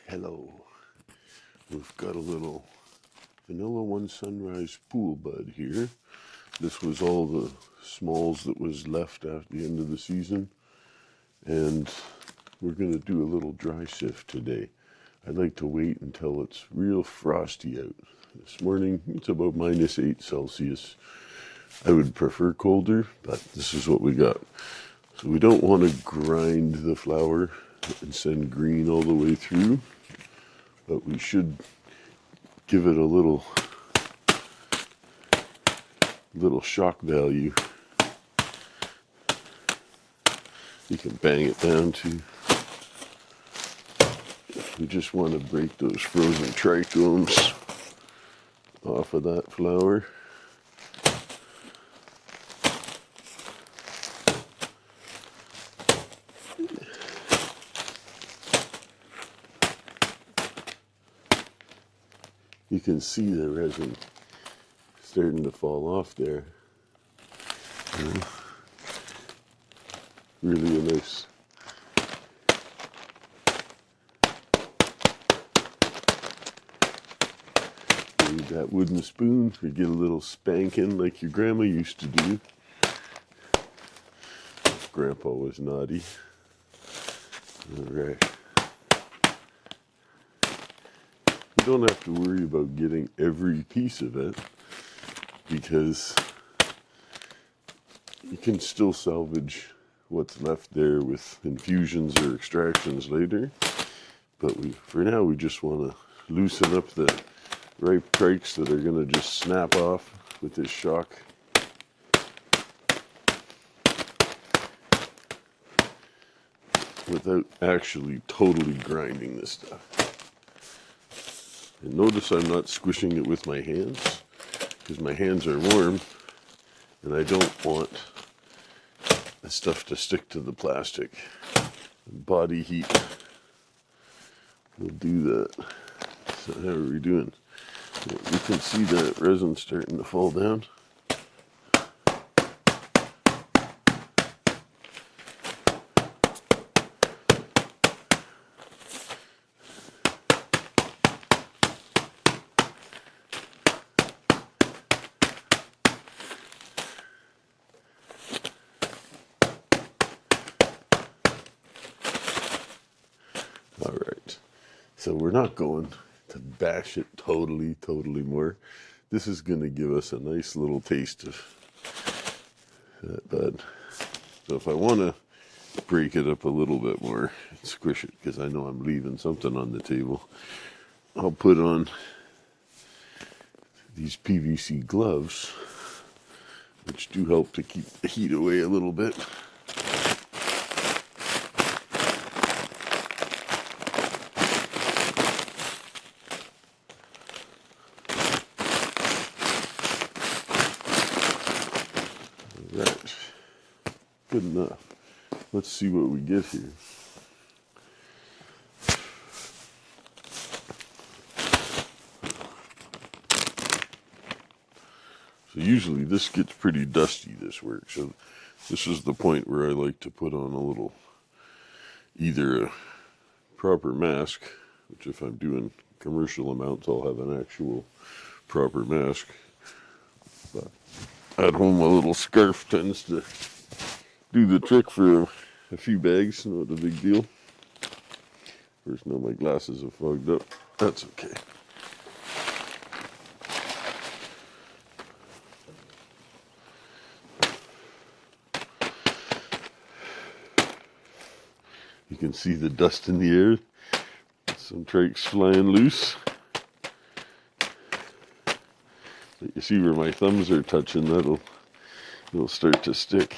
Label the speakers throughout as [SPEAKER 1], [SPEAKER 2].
[SPEAKER 1] Hello. We've got a little vanilla one sunrise pool bud here. This was all the smalls that was left at the end of the season. And we're going to do a little dry sift today. I like to wait until it's real frosty out. This morning it's about -8 Celsius. I would prefer colder, but this is what we got. So we don't want to grind the flour and send green all the way through, but we should give it a little shock value. You can bang it down too. We just want to break those frozen trichomes off of that flour. You can see the resin starting to fall off there. Really a nice need that wooden spoon to get a little spanking like your grandma used to do. Grandpa was naughty. Alright. You don't have to worry about getting every piece of it, because you can still salvage what's left there with infusions or extractions later. But for now, we just want to loosen up the ripe trikes that are going to just snap off with this shock. Without actually totally grinding this stuff. And notice I'm not squishing it with my hands, because my hands are warm and I don't want the stuff to stick to the plastic. Body heat will do that. So how are we doing? You can see that resin starting to fall down. Alright, so we're not going to bash it totally more. This is going to give us a nice little taste of that bud. So if I want to break it up a little bit more and squish it, because I know I'm leaving something on the table, I'll put on these PVC gloves, which do help to keep the heat away a little bit. Right, good enough. Let's see what we get here. So usually this gets pretty dusty, this work. So this is the point where I like to put on a little, either a proper mask, which if I'm doing commercial amounts, I'll have an actual proper mask. But at home, a little scarf tends to do the trick for a few bags. Not a big deal. First, now my glasses are fogged up. That's okay. You can see the dust in the air. Some trikes flying loose. But you see where my thumbs are touching, it'll start to stick.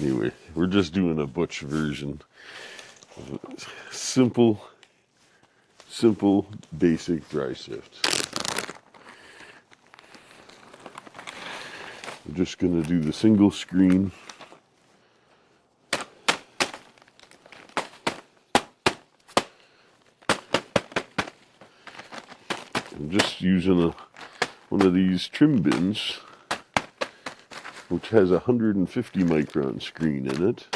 [SPEAKER 1] Anyway, we're just doing a butch version of a simple, basic dry sift. We're just going to do the single screen. I'm just using one of these trim bins, which has a 150 micron screen in it.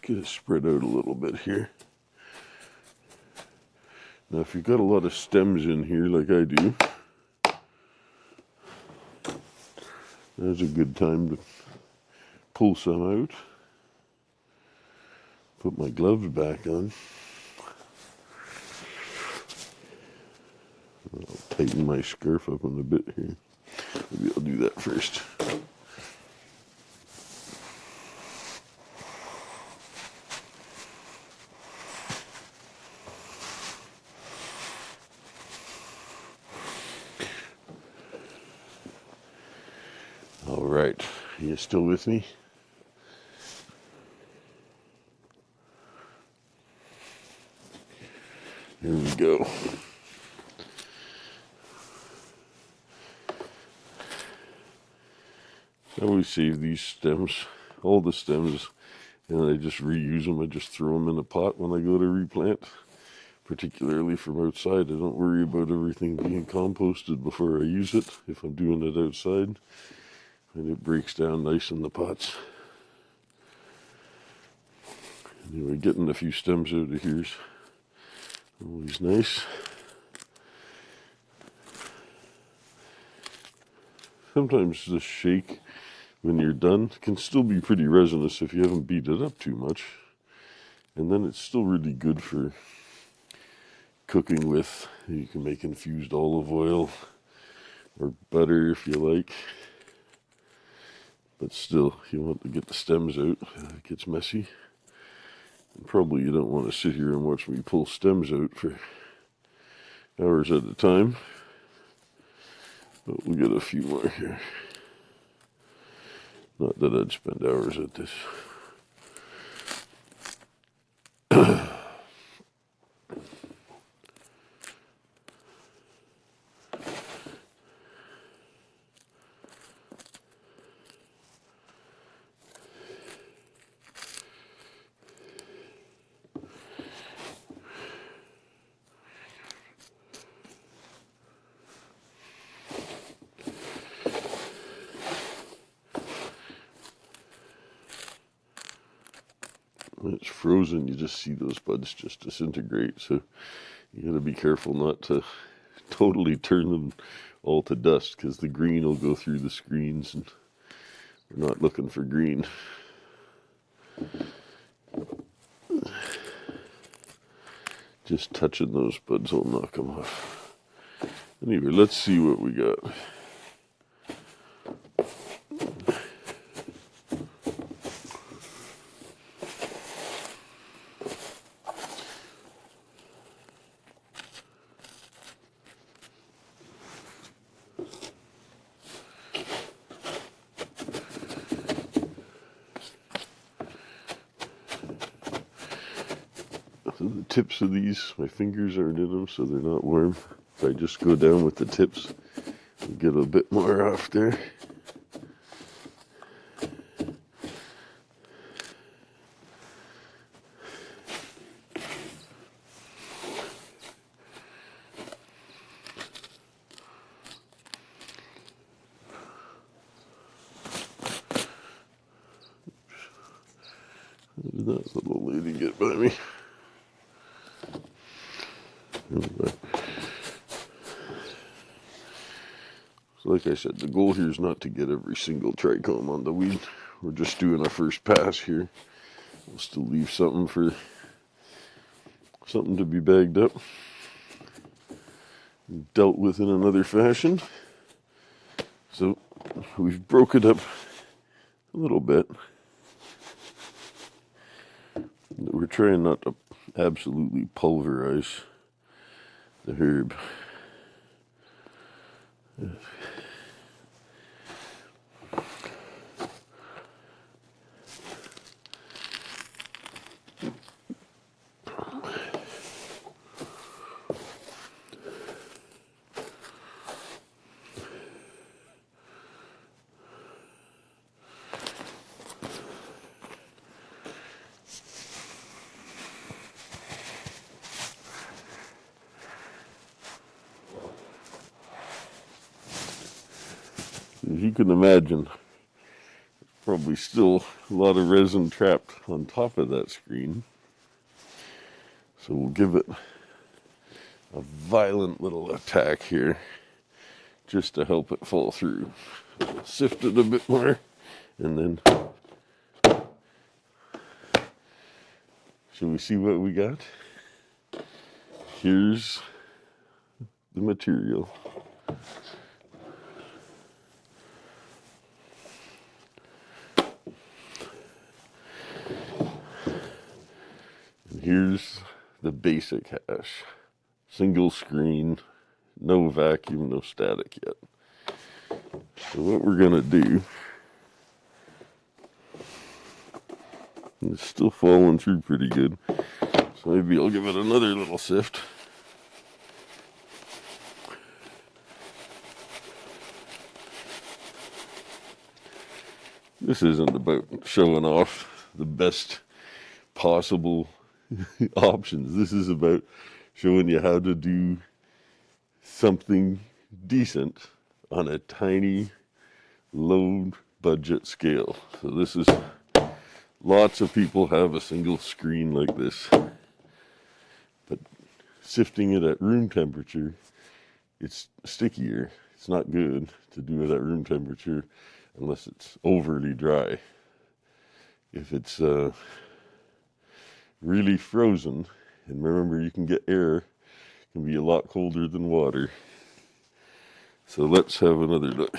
[SPEAKER 1] get it spread out a little bit here. Now if you've got a lot of stems in here like I do, now's a good time to pull some out. Put my gloves back on. I'll tighten my scarf up on a bit here. Maybe I'll do that first. All right, are you still with me? Here we go. I always save these stems, all the stems, and I just reuse them. I just throw them in a pot when I go to replant, particularly from outside. I don't worry about everything being composted before I use it if I'm doing it outside, and it breaks down nice in the pots. Anyway, getting a few stems out of here is always nice. Sometimes the shake, when you're done, can still be pretty resinous if you haven't beat it up too much. And then it's still really good for cooking with. You can make infused olive oil or butter if you like. But still, you want to get the stems out. It gets messy. And probably you don't want to sit here and watch me pull stems out for hours at a time. But we'll get a few more here. Not that I'd spend hours at this. When it's frozen, you just see those buds just disintegrate. So you got to be careful not to totally turn them all to dust, because the green will go through the screens, and we're not looking for green. Just touching those buds will knock them off. Anyway, let's see what we got. So the tips of these, my fingers aren't in them, so they're not warm. If I just go down with the tips, I'll get a bit more off there. How did that little lady get by me? Anyway. So like I said, the goal here is not to get every single trichome on the weed. We're just doing a first pass here. We'll still leave something for something to be bagged up, dealt with in another fashion. So we've broke it up a little bit. We're trying not to absolutely pulverize the herb. As you can imagine, Probably still a lot of resin trapped on top of that screen. So we'll give it a violent little attack here just to help it fall through. We'll sift it a bit more and then shall we see what we got? Here's the material. And here's the basic hash. Single screen, no vacuum, no static yet. So what we're gonna do, it's still falling through pretty good. So maybe I'll give it another little sift. This isn't about showing off the best possible options. This is about showing you how to do something decent on a tiny, low budget scale. So this is, lots of people have a single screen like this, but sifting it at room temperature, it's stickier. It's not good to do it at room temperature unless it's overly dry. If it's really frozen, and remember you can get air, it can be a lot colder than water. So let's have another look.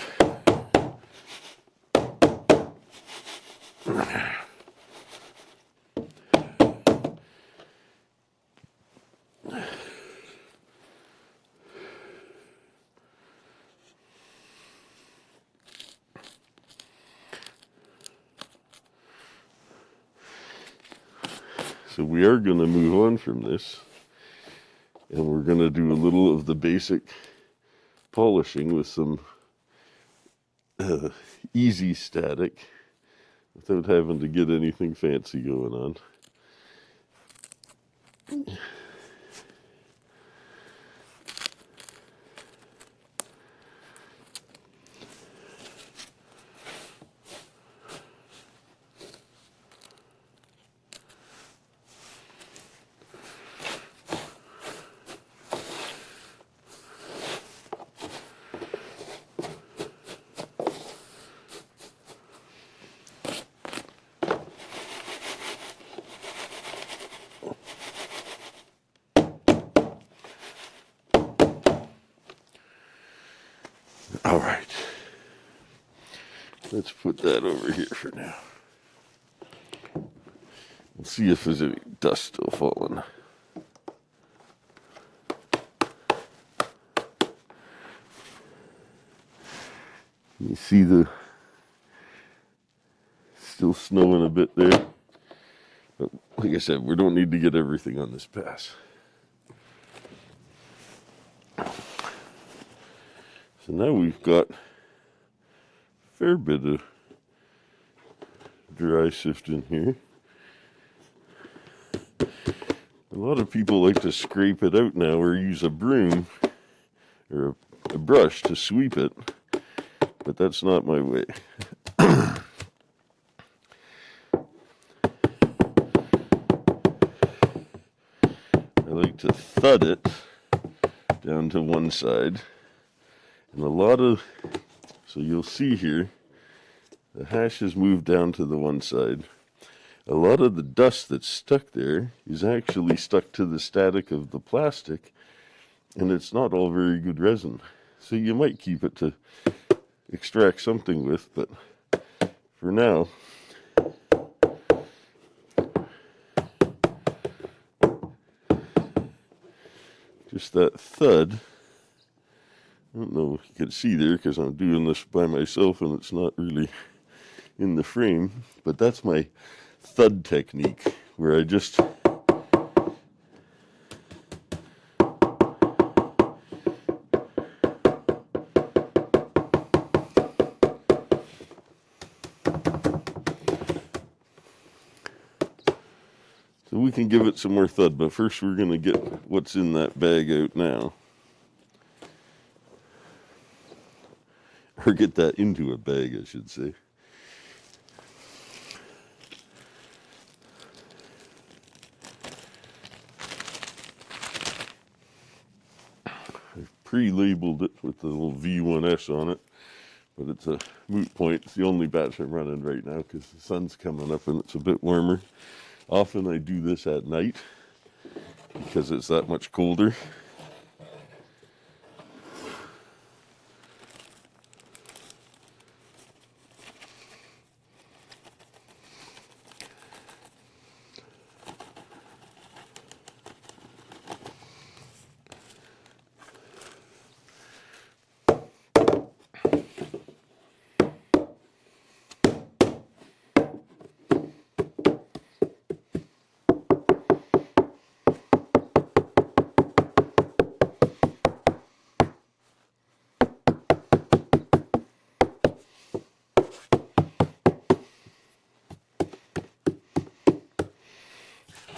[SPEAKER 1] So we are going to move on from this, and we're going to do a little of the basic polishing with some easy static without having to get anything fancy going on. All right, let's put that over here for now. We'll see if there's any dust still falling. You see the still snowing a bit there. But like I said, we don't need to get everything on this pass. So now we've got a fair bit of dry sift in here. A lot of people like to scrape it out now or use a broom or a brush to sweep it, but that's not my way. I like to thud it down to one side. And a lot of, so you'll see here, the hash has moved down to the one side. A lot of the dust that's stuck there is actually stuck to the static of the plastic, and it's not all very good resin. So you might keep it to extract something with, but for now, just that thud. I don't know if you can see there because I'm doing this by myself and it's not really in the frame, but that's my thud technique where I just so we can give it some more thud, but first we're going to get what's in that bag out now. Or get that into a bag, I should say. pre-labeled it with the little V1S on it, but it's a moot point. It's the only batch I'm running right now because the sun's coming up and it's a bit warmer. Often I do this at night because it's that much colder.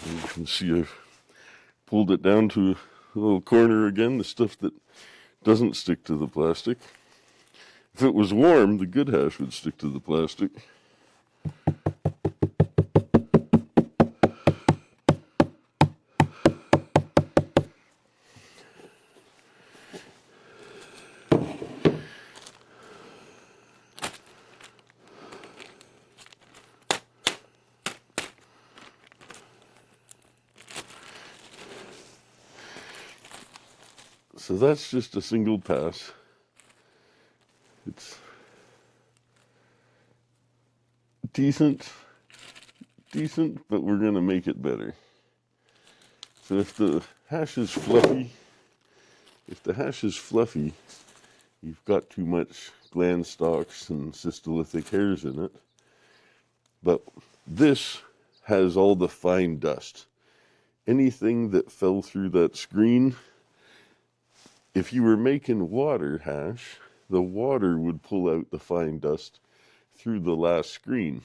[SPEAKER 1] You can see I've pulled it down to a little corner again, the stuff that doesn't stick to the plastic. If it was warm, the good hash would stick to the plastic. So that's just a single pass. It's decent, but we're going to make it better. So if the hash is fluffy, you've got too much gland stalks and cystolithic hairs in it. But this has all the fine dust. Anything that fell through that screen, if you were making water hash, the water would pull out the fine dust through the last screen,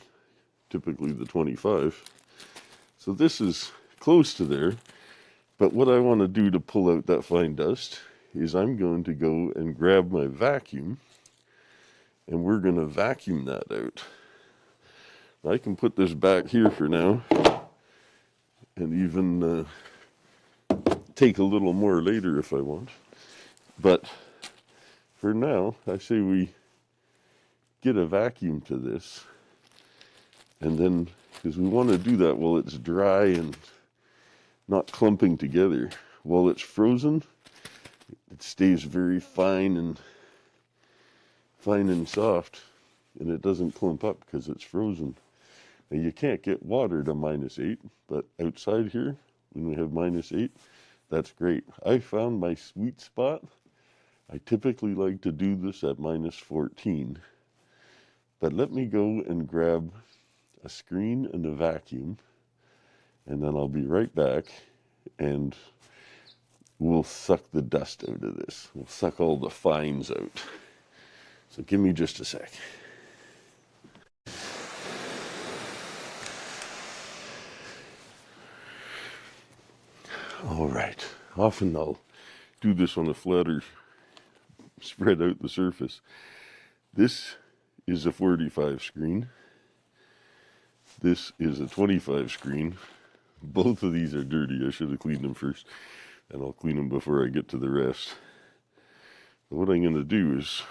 [SPEAKER 1] typically the 25. So this is close to there, but what I want to do to pull out that fine dust is I'm going to go and grab my vacuum, and we're going to vacuum that out. I can put this back here for now, and even take a little more later if I want. But for now, I say we get a vacuum to this, and then, because we want to do that while it's dry and not clumping together. While it's frozen, it stays very fine and soft, and it doesn't clump up because it's frozen. Now, you can't get water to -8, but outside here, when we have -8, that's great. I found my sweet spot. I typically like to do this at -14, but let me go and grab a screen and a vacuum, and then I'll be right back, and we'll suck the dust out of this. We'll suck all the fines out. So give me just a sec. All right, often I'll do this on a flatter, spread out the surface. This is a 45 screen. This is a 25 screen. Both of these are dirty. I should have cleaned them first, and I'll clean them before I get to the rest. But what I'm going to do is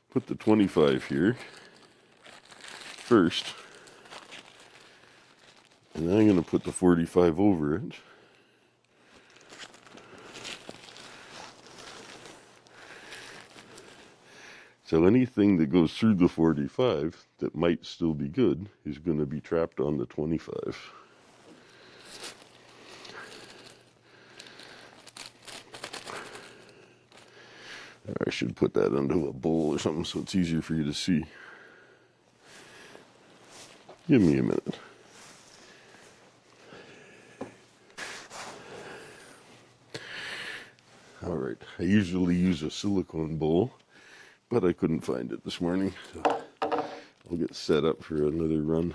[SPEAKER 1] put the 25 here first, and then I'm going to put the 45 over it. So anything that goes through the 45 that might still be good is going to be trapped on the 25. I should put that into a bowl or something so it's easier for you to see. Give me a minute. All right, I usually use a silicone bowl, but I couldn't find it this morning, so I'll get set up for another run.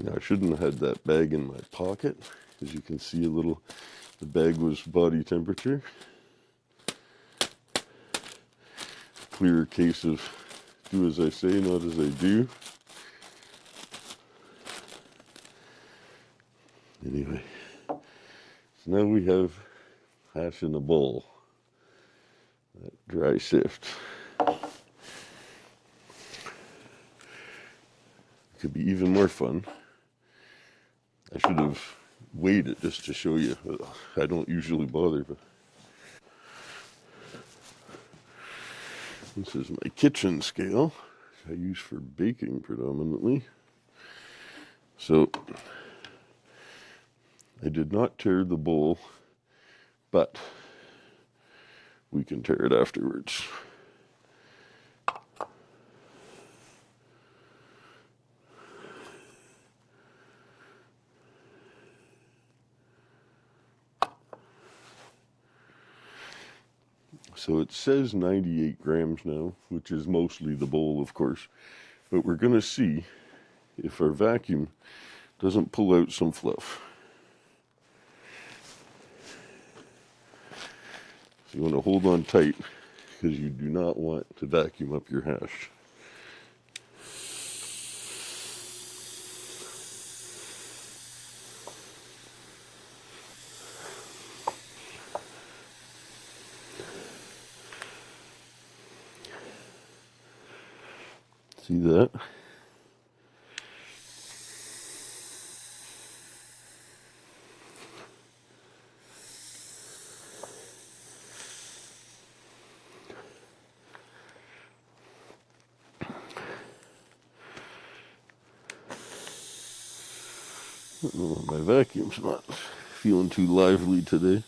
[SPEAKER 1] Now, I shouldn't have had that bag in my pocket. As you can see, the bag was body temperature. Clear case of do as I say, not as I do. Anyway, so now we have hash in a bowl. That dry sift. Could be even more fun. I should have weighed it just to show you. I don't usually bother, but this is my kitchen scale, which I use for baking predominantly. So I did not tear the bowl, but we can tear it afterwards. So it says 98 grams now, which is mostly the bowl, of course. But we're going to see if our vacuum doesn't pull out some fluff. So you want to hold on tight because you do not want to vacuum up your hash. See that? Oh, my vacuum's not feeling too lively today.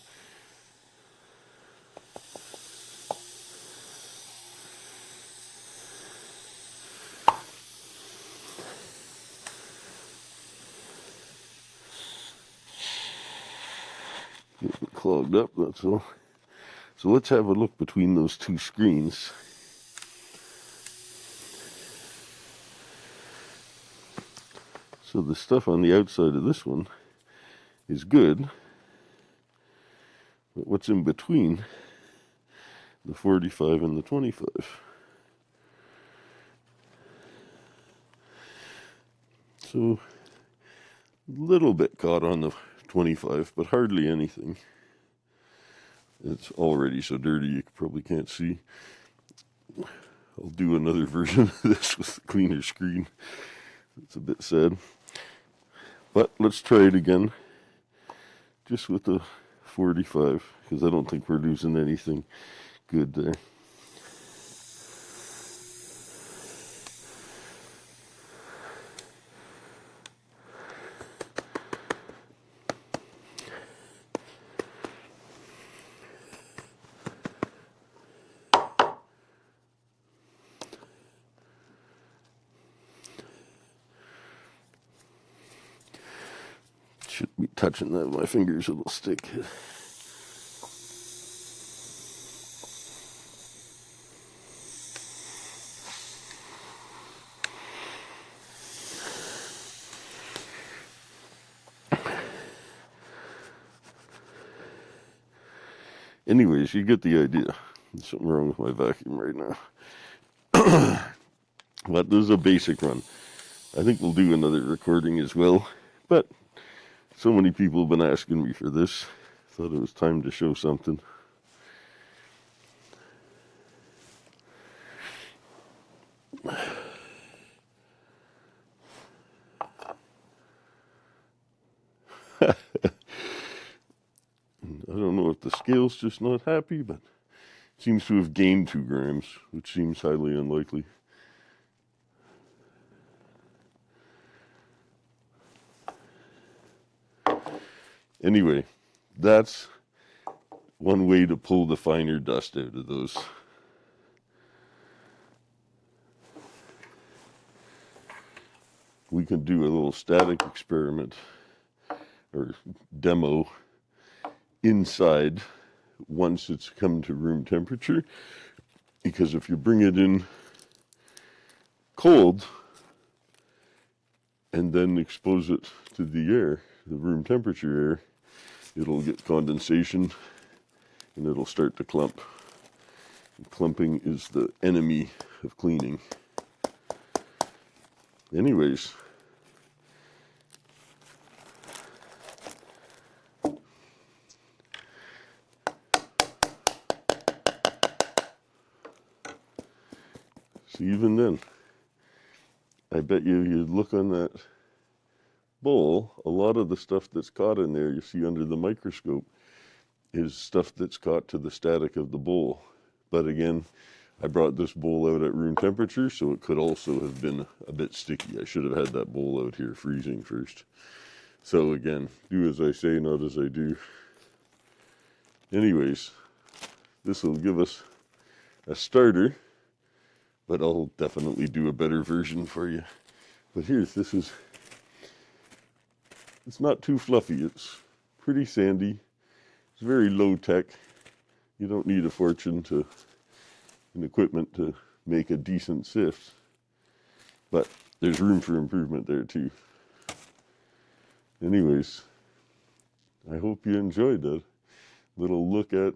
[SPEAKER 1] Getting clogged up, that's all. So let's have a look between those two screens. So the stuff on the outside of this one is good, but what's in between the 45 and the 25? So a little bit caught on the 25, but hardly anything. It's already so dirty you probably can't see. I'll do another version of this with a cleaner screen. It's a bit sad. But let's try it again, just with the 45, because I don't think we're losing anything good there. Should be touching that with my fingers, it'll stick. Anyways, you get the idea. There's something wrong with my vacuum right now. But this is a basic run. I think we'll do another recording as well. But so many people have been asking me for this. Thought it was time to show something. I don't know if the scale's just not happy, but it seems to have gained 2 grams, which seems highly unlikely. Anyway, that's one way to pull the finer dust out of those. We can do a little static experiment or demo inside once it's come to room temperature, because if you bring it in cold, and then expose it to the air, the room temperature air, it'll get condensation and it'll start to clump. And clumping is the enemy of cleaning. Anyways, so even then, I bet you'd look on that bowl, a lot of the stuff that's caught in there you see under the microscope is stuff that's caught to the static of the bowl. But again, I brought this bowl out at room temperature, so it could also have been a bit sticky. I should have had that bowl out here freezing first. So again, do as I say, not as I do. Anyways, this will give us a starter, but I'll definitely do a better version for you. But here's, it's not too fluffy. It's pretty sandy. It's very low tech. You don't need a fortune in equipment to make a decent sift, but there's room for improvement there too. Anyways, I hope you enjoyed that little look at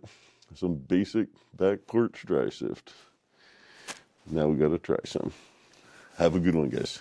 [SPEAKER 1] some basic back porch dry sift. Now we gotta try some. Have a good one, guys.